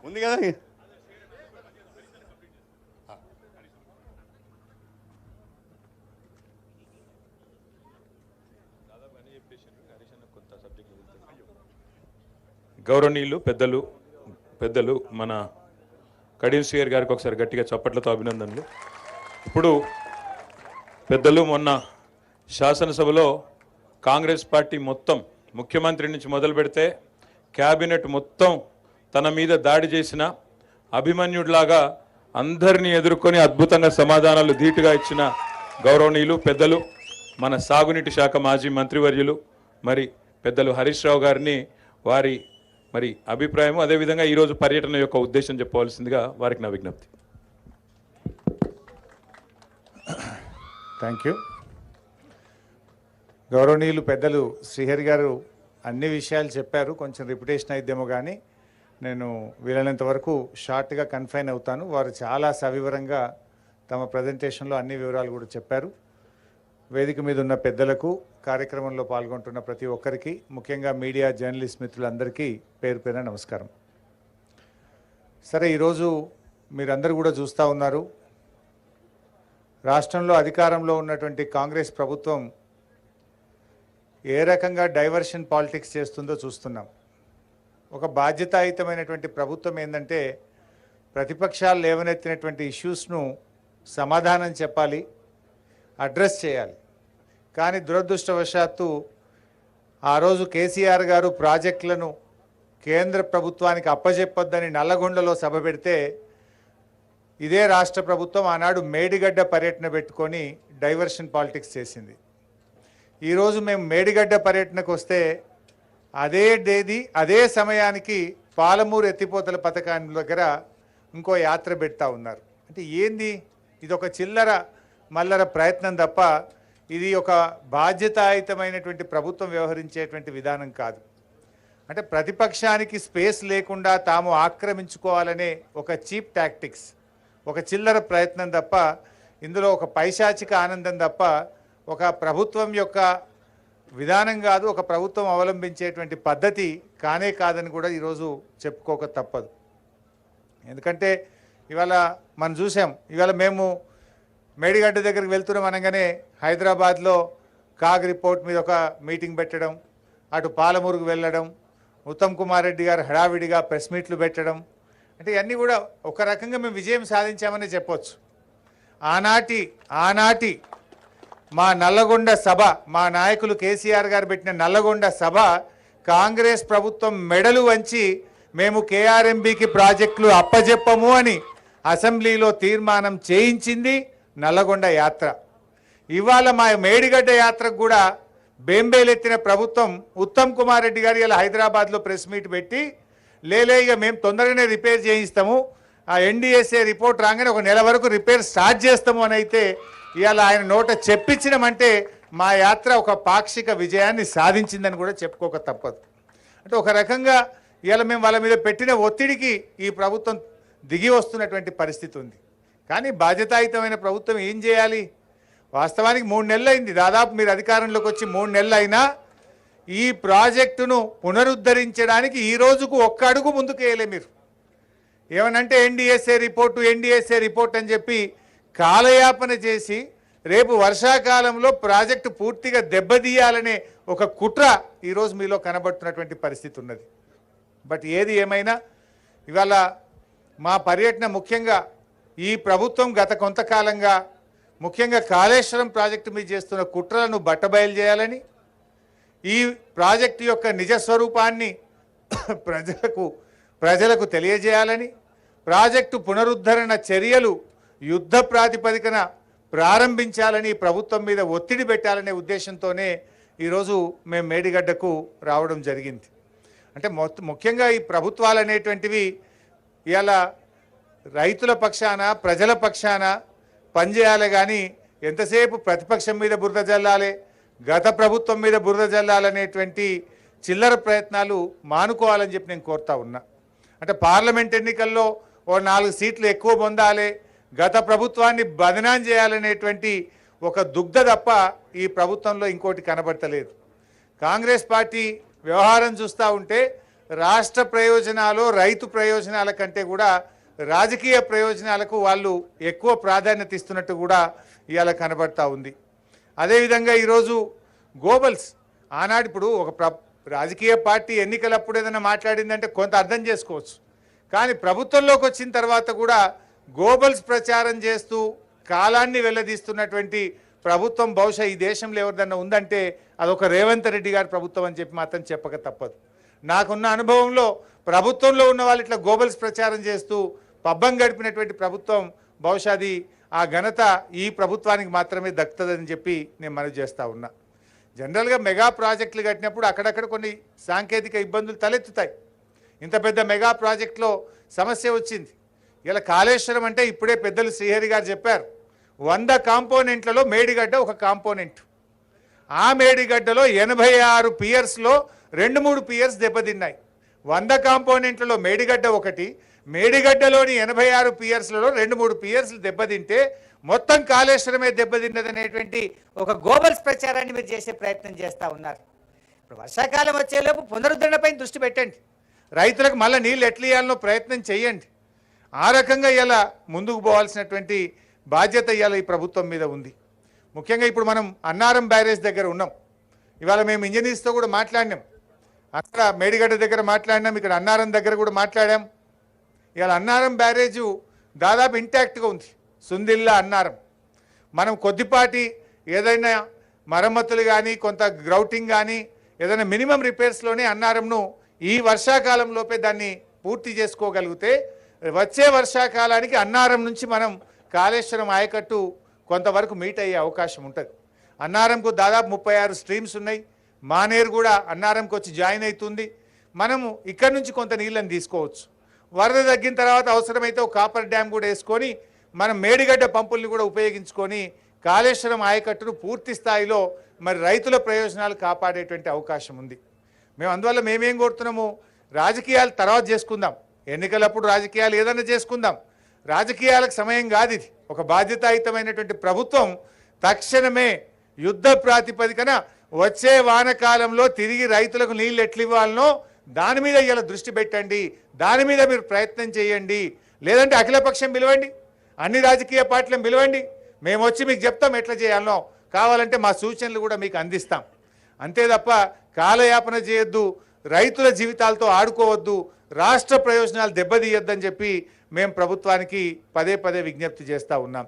ఉంది కదా. గౌరవనీయులు పెద్దలు మన కడియం శ్రీహరి గారికి ఒకసారి గట్టిగా చప్పట్లతో అభినందనలు. ఇప్పుడు పెద్దలు మొన్న శాసనసభలో కాంగ్రెస్ పార్టీ మొత్తం ముఖ్యమంత్రి నుంచి మొదలు పెడితే క్యాబినెట్ మొత్తం తన మీద దాడి చేసిన అభిమన్యుడిలాగా అందరినీ ఎదుర్కొని అద్భుతంగా సమాధానాలు ధీటుగా ఇచ్చిన గౌరవనీయులు పెద్దలు మన సాగునీటి శాఖ మాజీ మంత్రివర్యులు మరి పెద్దలు హరీష్ రావు గారిని వారి మరి అభిప్రాయం అదేవిధంగా ఈరోజు పర్యటన యొక్క ఉద్దేశం చెప్పవలసిందిగా వారికి నా విజ్ఞప్తి. Thank you. గౌరవనీయులు పెద్దలు శ్రీహరి గారు అన్ని విషయాలు చెప్పారు. కొంచెం రిపిటేషన్ అయిద్దేమో కానీ నేను వీలైనంత వరకు షార్ట్గా కన్ఫైన్ అవుతాను. వారు చాలా సవివరంగా తమ ప్రజెంటేషన్లో అన్ని వివరాలు కూడా చెప్పారు. వేదిక మీద ఉన్న పెద్దలకు, కార్యక్రమంలో పాల్గొంటున్న ప్రతి ఒక్కరికి, ముఖ్యంగా మీడియా జర్నలిస్ట్ మిత్రులందరికీ పేరు పేరున నమస్కారం. సరే, ఈరోజు మీరందరూ కూడా చూస్తూ ఉన్నారు, రాష్ట్రంలో అధికారంలో ఉన్నటువంటి కాంగ్రెస్ ప్రభుత్వం ఏ రకంగా డైవర్షన్ పాలిటిక్స్ చేస్తుందో చూస్తున్నాం. ఒక బాధ్యతాయుతమైనటువంటి ప్రభుత్వం ఏంటంటే ప్రతిపక్షాలు లేవనెత్తినటువంటి ఇష్యూస్ను సమాధానం చెప్పాలి, అడ్రస్ చేయాలి. కానీ దురదృష్టవశాత్తు ఆ రోజు కేసీఆర్ గారు ప్రాజెక్టులను కేంద్ర ప్రభుత్వానికి అప్పజెప్పొద్దని నల్లగొండలో సభ పెడితే ఇదే రాష్ట్ర ప్రభుత్వం ఆనాడు మేడిగడ్డ పర్యటన పెట్టుకొని డైవర్షన్ పాలిటిక్స్ చేసింది. ఈరోజు మేము మేడిగడ్డ పర్యటనకు వస్తే అదే సమయానికి పాలమూరు ఎత్తిపోతల పథకాన్ని దగ్గర ఇంకో యాత్ర పెడతా ఉన్నారు. అంటే ఏంది ఇది? ఒక చిల్లర మల్లర ప్రయత్నం తప్ప ఇది ఒక బాధ్యతాయుతమైనటువంటి ప్రభుత్వం వ్యవహరించేటువంటి విధానం కాదు. అంటే ప్రతిపక్షానికి స్పేస్ లేకుండా తాము ఆక్రమించుకోవాలనే ఒక చీప్ టాక్టిక్స్, ఒక చిల్లర ప్రయత్నం తప్ప ఇందులో ఒక పైశాచిక ఆనందం తప్ప ఒక ప్రభుత్వం యొక్క విధానం కాదు, ఒక ప్రభుత్వం అవలంబించేటువంటి పద్ధతి కానే కాదని కూడా ఈరోజు చెప్పుకోక తప్పదు. ఎందుకంటే ఇవాళ మనం చూసాం, ఇవాళ మేము మేడిగడ్డ దగ్గరికి వెళ్తున్నాం అనగానే హైదరాబాద్లో కాగ్ రిపోర్ట్ మీద ఒక మీటింగ్ పెట్టడం, అటు పాలమూరుకు వెళ్ళడం, ఉత్తమ్ కుమార్ రెడ్డి గారు హడావిడిగా ప్రెస్ మీట్లు పెట్టడం, అంటే ఇవన్నీ కూడా ఒక రకంగా మేము విజయం సాధించామని చెప్పొచ్చు. ఆనాటి మా నల్లగొండ సభ, మా నాయకులు కేసీఆర్ గారు పెట్టిన నల్లగొండ సభ కాంగ్రెస్ ప్రభుత్వం మెడలు వంచి మేము కేఆర్ఎంబీకి ప్రాజెక్టులు అప్పజెప్పము అని అసెంబ్లీలో తీర్మానం చేయించింది నల్లగొండ యాత్ర. ఇవాళ మా మేడిగడ్డ యాత్రకు కూడా బేంబేలెత్తిన ప్రభుత్వం ఉత్తమ్ కుమార్ రెడ్డి గారు ఇలా హైదరాబాద్లో ప్రెస్ మీట్ పెట్టి ఇక మేము తొందరగానే రిపేర్ చేయిస్తాము, ఆ ఎన్డీఎస్ఏ రిపోర్ట్ రాగానే ఒక నెల వరకు రిపేర్ స్టార్ట్ చేస్తాము అని అయితే ఇవాళ ఆయన నోట చెప్పించినామంటే మా యాత్ర ఒక పాక్షిక విజయాన్ని సాధించిందని కూడా చెప్పుకోక తప్పదు. అంటే ఒక రకంగా ఇవాళ మేము వాళ్ళ మీద పెట్టిన ఒత్తిడికి ఈ ప్రభుత్వం దిగి వస్తున్నటువంటి పరిస్థితి ఉంది. కానీ బాధ్యతాయుతమైన ప్రభుత్వం ఏం చేయాలి? వాస్తవానికి 3 నెలలు అయింది, దాదాపు మీరు అధికారంలోకి వచ్చి 3 నెలలు అయినా ఈ ప్రాజెక్టును పునరుద్ధరించడానికి ఈ రోజుకు ఒక్క అడుగు ముందుకు వేయలే. మీరు ఏమనంటే ఎన్డీఎస్ఏ రిపోర్ట్ అని చెప్పి కాలయాపన చేసి రేపు వర్షాకాలంలో ప్రాజెక్టు పూర్తిగా దెబ్బతీయాలనే ఒక కుట్ర ఈరోజు మీలో కనబడుతున్నటువంటి పరిస్థితి ఉన్నది. బట్ ఏది ఏమైనా ఇవాళ మా పర్యటన ముఖ్యంగా ఈ ప్రభుత్వం గత కొంతకాలంగా ముఖ్యంగా కాళేశ్వరం ప్రాజెక్టు మీద చేస్తున్న కుట్రలను బట్టబయలు చేయాలని, ఈ ప్రాజెక్టు యొక్క నిజస్వరూపాన్ని ప్రజలకు తెలియజేయాలని, ప్రాజెక్టు పునరుద్ధరణ చర్యలు యుద్ధ ప్రాతిపదికన ప్రారంభించాలని ప్రభుత్వం మీద ఒత్తిడి పెట్టాలనే ఉద్దేశంతోనే ఈరోజు మేము మేడిగడ్డకు రావడం జరిగింది. అంటే ముఖ్యంగా ఈ ప్రభుత్వాలు అనేటువంటివి ఇవాళ రైతుల పక్షాన, ప్రజల పక్షాన పనిచేయాలి. కానీ ఎంతసేపు ప్రతిపక్షం మీద బురద జల్లాలి, గత ప్రభుత్వం మీద బురద జల్లాలనేటువంటి చిల్లర ప్రయత్నాలు మానుకోవాలని చెప్పి నేను కోరుతా ఉన్నా. అంటే పార్లమెంట్ ఎన్నికల్లో ఓ 4 సీట్లు ఎక్కువ పొందాలి, గత ప్రభుత్వాన్ని బదనాం చేయాలనేటువంటి ఒక దుగ్ధ తప్ప ఈ ప్రభుత్వంలో ఇంకోటి కనబడతలేదు. కాంగ్రెస్ పార్టీ వ్యవహారం చూస్తూ ఉంటే రాష్ట్ర ప్రయోజనాలు రైతు ప్రయోజనాల కంటే కూడా రాజకీయ ప్రయోజనాలకు వాళ్ళు ఎక్కువ ప్రాధాన్యత ఇస్తున్నట్టు కూడా ఇవాళ కనబడతా ఉంది. అదేవిధంగా ఈరోజు గోబల్స్ ఆనాడు ఇప్పుడు ఒక రాజకీయ పార్టీ ఎన్నికలప్పుడు ఏదైనా మాట్లాడిందంటే కొంత అర్థం చేసుకోవచ్చు, కానీ ప్రభుత్వంలోకి వచ్చిన తర్వాత కూడా గోబల్స్ ప్రచారం చేస్తూ కాలాన్ని వెళ్ళదీస్తున్నటువంటి ప్రభుత్వం బహుశా ఈ దేశంలో ఎవరిదన్నా ఉందంటే అదొక రేవంత్ రెడ్డి గారి ప్రభుత్వం అని చెప్పి మాత్రం చెప్పక తప్పదు. నాకున్న అనుభవంలో ప్రభుత్వంలో ఉన్న వాళ్ళు ఇట్లా గోబల్స్ ప్రచారం చేస్తూ పబ్బం గడిపినటువంటి ప్రభుత్వం బహుశా అది ఆ ఘనత ఈ ప్రభుత్వానికి మాత్రమే దక్కుతుందని చెప్పి నేను మనవి చేస్తూ ఉన్నా. జనరల్గా మెగా ప్రాజెక్టులు కట్టినప్పుడు అక్కడక్కడ కొన్ని సాంకేతిక ఇబ్బందులు తలెత్తుతాయి. ఇంత పెద్ద మెగా ప్రాజెక్టులో సమస్య వచ్చింది. ఇలా కాళేశ్వరం అంటే ఇప్పుడే పెద్దలు శ్రీహరి గారు చెప్పారు, 100 కాంపోనెంట్లలో మేడిగడ్డ ఒక కాంపోనెంట్. ఆ మేడిగడ్డలో 86 పియర్స్లో 2-3 పియర్స్ దెబ్బతిన్నాయి. 100 కాంపోనెంట్లలో మేడిగడ్డ ఒకటి, మేడిగడ్డలోని 86 పియర్స్లలో 2-3 పియర్స్లు దెబ్బతింటే మొత్తం కాళేశ్వరమే దెబ్బతిన్నదనేటువంటి ఒక గోబల్స్ ప్రచారాన్ని మీరు చేసే ప్రయత్నం చేస్తూ ఉన్నారు. ఇప్పుడు వర్షాకాలం వచ్చేలోపు పునరుద్ధరణపై దృష్టి పెట్టండి, రైతులకు మళ్ళీ నీళ్ళు ఎట్లా ఇవ్వాలనో ప్రయత్నం చేయండి. ఆ రకంగా ఇలా ముందుకు పోవాల్సినటువంటి బాధ్యత ఇవాళ ఈ ప్రభుత్వం మీద ఉంది. ముఖ్యంగా ఇప్పుడు మనం అన్నారం బ్యారేజ్ దగ్గర ఉన్నాం. ఇవాళ మేము ఇంజనీర్స్తో కూడా మాట్లాడినాం, అక్కడ మేడిగడ్డ దగ్గర మాట్లాడినాం, ఇక్కడ అన్నారం దగ్గర కూడా మాట్లాడాం. ఇవాళ అన్నారం బ్యారేజు దాదాపు ఇంటాక్ట్గా ఉంది, సుందిల్లా అన్నారం. మనం కొద్దిపాటి ఏదైనా మరమ్మతులు కానీ కొంత గ్రౌటింగ్ కానీ ఏదైనా మినిమం రిపేర్స్లోనే అన్నారంను ఈ వర్షాకాలంలోపే దాన్ని పూర్తి చేసుకోగలిగితే వచ్చే వర్షాకాలానికి అన్నారం నుంచి మనం కాళేశ్వరం ఆయకట్టు కొంతవరకు మీట్ అయ్యే అవకాశం ఉంటుంది. అన్నారంకు దాదాపు 36 స్ట్రీమ్స్ ఉన్నాయి. మానేరు కూడా అన్నారంకి వచ్చి జాయిన్ అవుతుంది. మనము ఇక్కడ నుంచి కొంత నీళ్ళని తీసుకోవచ్చు. వరద తగ్గిన తర్వాత అవసరమైతే ఒక కాపర్ డ్యామ్ కూడా వేసుకొని మనం మేడిగడ్డ పంపుల్ని కూడా ఉపయోగించుకొని కాళేశ్వరం ఆయకట్టును పూర్తి స్థాయిలో మరి రైతుల ప్రయోజనాలు కాపాడేటువంటి అవకాశం ఉంది. మేము అందువల్ల మేమేం కోరుతున్నాము, రాజకీయాలు తర్వాత చేసుకుందాం, ఎన్నికలప్పుడు రాజకీయాలు ఏదైనా చేసుకుందాం, రాజకీయాలకు సమయం కాదు ఇది. ఒక బాధ్యతాయుతమైనటువంటి ప్రభుత్వం తక్షణమే యుద్ధ ప్రాతిపదికన వచ్చే వానకాలంలో తిరిగి రైతులకు నీళ్ళు ఎట్లు ఇవ్వాలనో దాని మీద ఇలా దృష్టి పెట్టండి, దాని మీద మీరు ప్రయత్నం చేయండి. లేదంటే అఖిలపక్షం పిలవండి, అన్ని రాజకీయ పార్టీలను పిలవండి, మేము వచ్చి మీకు చెప్తాం ఎట్లా చేయాలనో, కావాలంటే మా సూచనలు కూడా మీకు అందిస్తాం. అంతే తప్ప కాలయాపన చేయొద్దు, రైతుల జీవితాలతో ఆడుకోవద్దు, రాష్ట్ర ప్రయోజనాలు దెబ్బతీయొద్దని చెప్పి మేము ప్రభుత్వానికి పదే పదే విజ్ఞప్తి చేస్తూ ఉన్నాం.